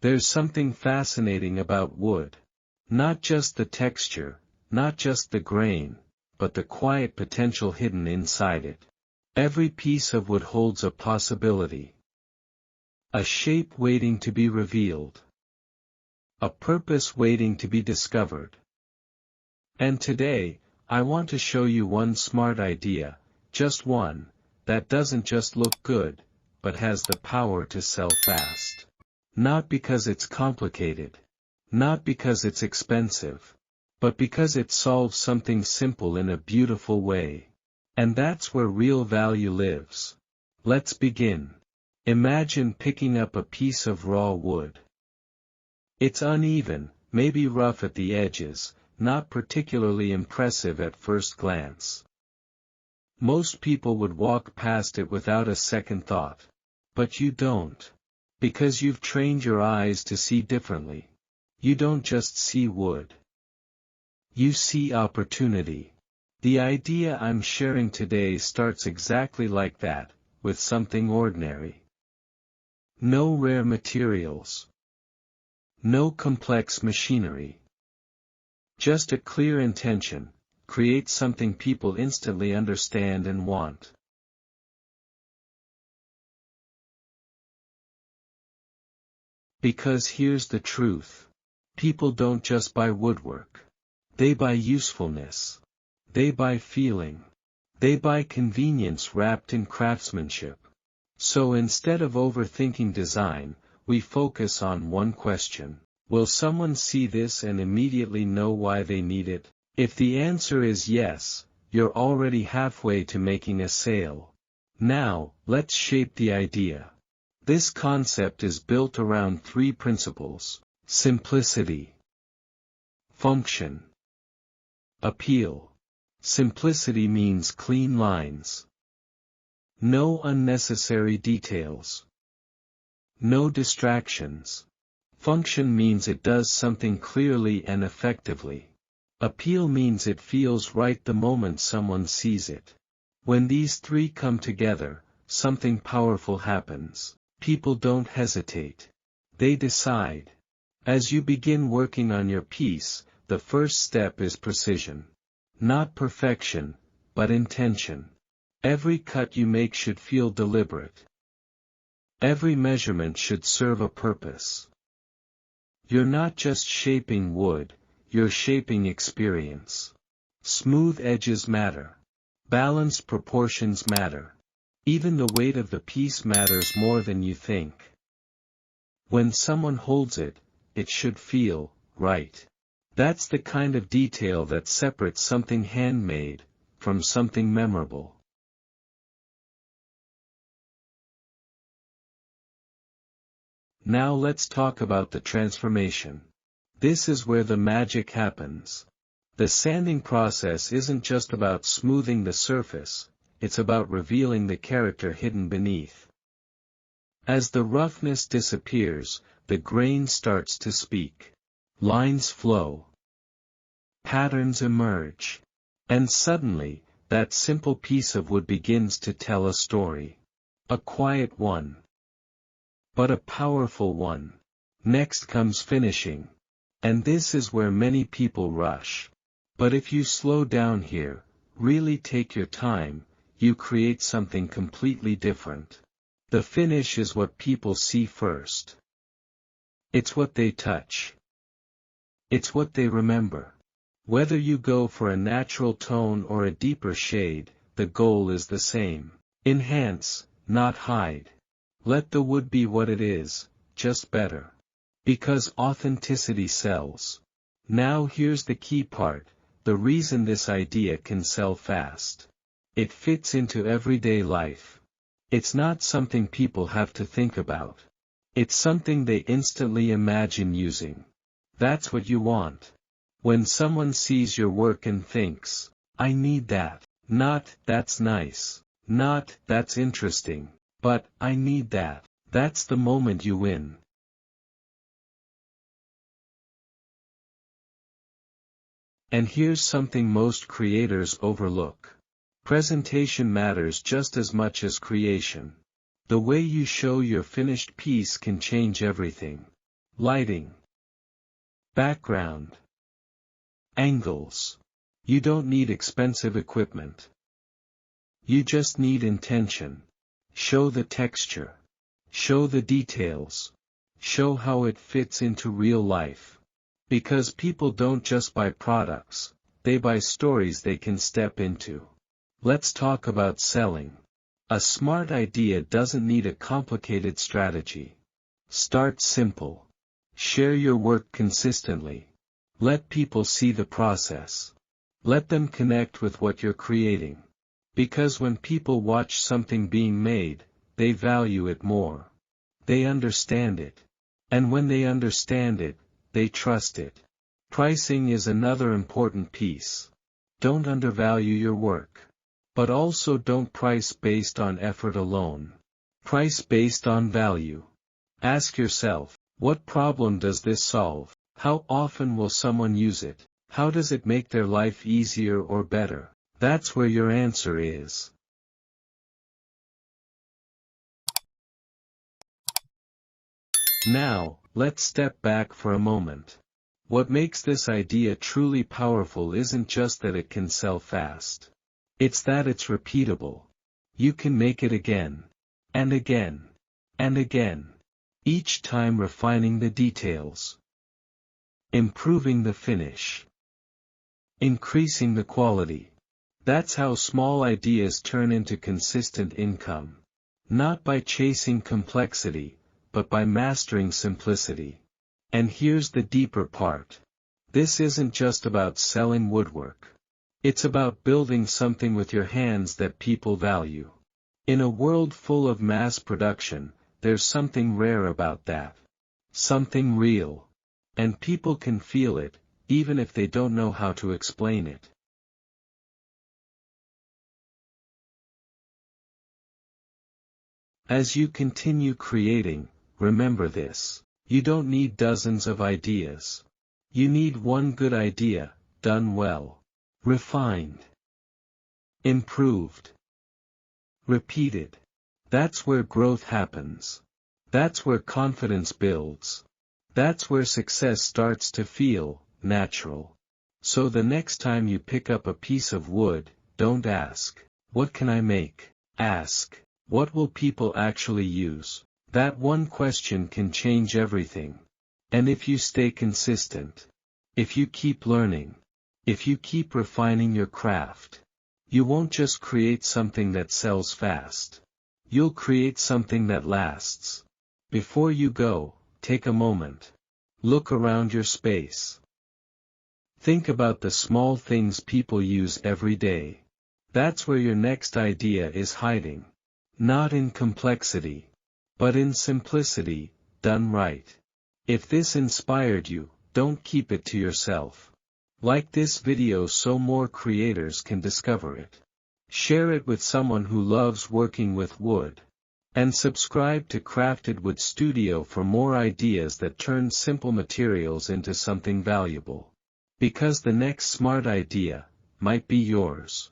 There's something fascinating about wood. Not just the texture, not just the grain, but the quiet potential hidden inside it. Every piece of wood holds a possibility. A shape waiting to be revealed. A purpose waiting to be discovered. And today, I want to show you one smart idea, just one, that doesn't just look good, but has the power to sell fast. Not because it's complicated. Not because it's expensive. But because it solves something simple in a beautiful way. And that's where real value lives. Let's begin. Imagine picking up a piece of raw wood. It's uneven, maybe rough at the edges, not particularly impressive at first glance. Most people would walk past it without a second thought. But you don't. Because you've trained your eyes to see differently. You don't just see wood. You see opportunity. The idea I'm sharing today starts exactly like that, with something ordinary. No rare materials. No complex machinery. Just a clear intention, create something people instantly understand and want. Because here's the truth. People don't just buy woodwork. They buy usefulness. They buy feeling. They buy convenience wrapped in craftsmanship. So instead of overthinking design, we focus on one question. Will someone see this and immediately know why they need it? If the answer is yes, you're already halfway to making a sale. Now, let's shape the idea. This concept is built around three principles: simplicity, function, appeal. Simplicity means clean lines. No unnecessary details. No distractions. Function means it does something clearly and effectively. Appeal means it feels right the moment someone sees it. When these three come together, something powerful happens. People don't hesitate. They decide. As you begin working on your piece, the first step is precision. Not perfection, but intention. Every cut you make should feel deliberate. Every measurement should serve a purpose. You're not just shaping wood, you're shaping experience. Smooth edges matter. Balanced proportions matter. Even the weight of the piece matters more than you think. When someone holds it, it should feel right. That's the kind of detail that separates something handmade from something memorable. Now let's talk about the transformation. This is where the magic happens. The sanding process isn't just about smoothing the surface, it's about revealing the character hidden beneath. As the roughness disappears, the grain starts to speak. Lines flow. Patterns emerge. And suddenly, that simple piece of wood begins to tell a story. A quiet one. But a powerful one. Next comes finishing. And this is where many people rush. But if you slow down here, really take your time, you create something completely different. The finish is what people see first. It's what they touch. It's what they remember. Whether you go for a natural tone or a deeper shade, the goal is the same. Enhance, not hide. Let the wood be what it is, just better. Because authenticity sells. Now here's the key part, the reason this idea can sell fast. It fits into everyday life. It's not something people have to think about. It's something they instantly imagine using. That's what you want. When someone sees your work and thinks, I need that. Not, that's nice. Not, that's interesting. But, I need that. That's the moment you win. And here's something most creators overlook. Presentation matters just as much as creation. The way you show your finished piece can change everything. lighting, background, angles. You don't need expensive equipment. You just need intention. Show the texture. Show the details. Show how it fits into real life. Because people don't just buy products, they buy stories they can step into. Let's talk about selling. A smart idea doesn't need a complicated strategy. Start simple. Share your work consistently. Let people see the process. Let them connect with what you're creating. Because when people watch something being made, they value it more. They understand it. And when they understand it, they trust it. Pricing is another important piece. Don't undervalue your work. But also don't price based on effort alone. Price based on value. Ask yourself, what problem does this solve? How often will someone use it? How does it make their life easier or better? That's where your answer is. Now, let's step back for a moment. What makes this idea truly powerful isn't just that it can sell fast. It's that it's repeatable. You can make it again, and again, and again. Each time refining the details. Improving the finish. Increasing the quality. That's how small ideas turn into consistent income. Not by chasing complexity, but by mastering simplicity. And here's the deeper part. This isn't just about selling woodwork. It's about building something with your hands that people value. In a world full of mass production, there's something rare about that. Something real. And people can feel it, even if they don't know how to explain it. As you continue creating, remember this. You don't need dozens of ideas. You need one good idea, done well. Refined. Improved. Repeated. That's where growth happens. That's where confidence builds. That's where success starts to feel natural. So the next time you pick up a piece of wood, don't ask, what can I make? Ask, what will people actually use? That one question can change everything. And if you stay consistent, if you keep learning, if you keep refining your craft, you won't just create something that sells fast. You'll create something that lasts. Before you go, take a moment. Look around your space. Think about the small things people use every day. That's where your next idea is hiding. Not in complexity, but in simplicity, done right. If this inspired you, don't keep it to yourself. Like this video so more creators can discover it. Share it with someone who loves working with wood. And subscribe to Crafted Wood Studio for more ideas that turn simple materials into something valuable. Because the next smart idea might be yours.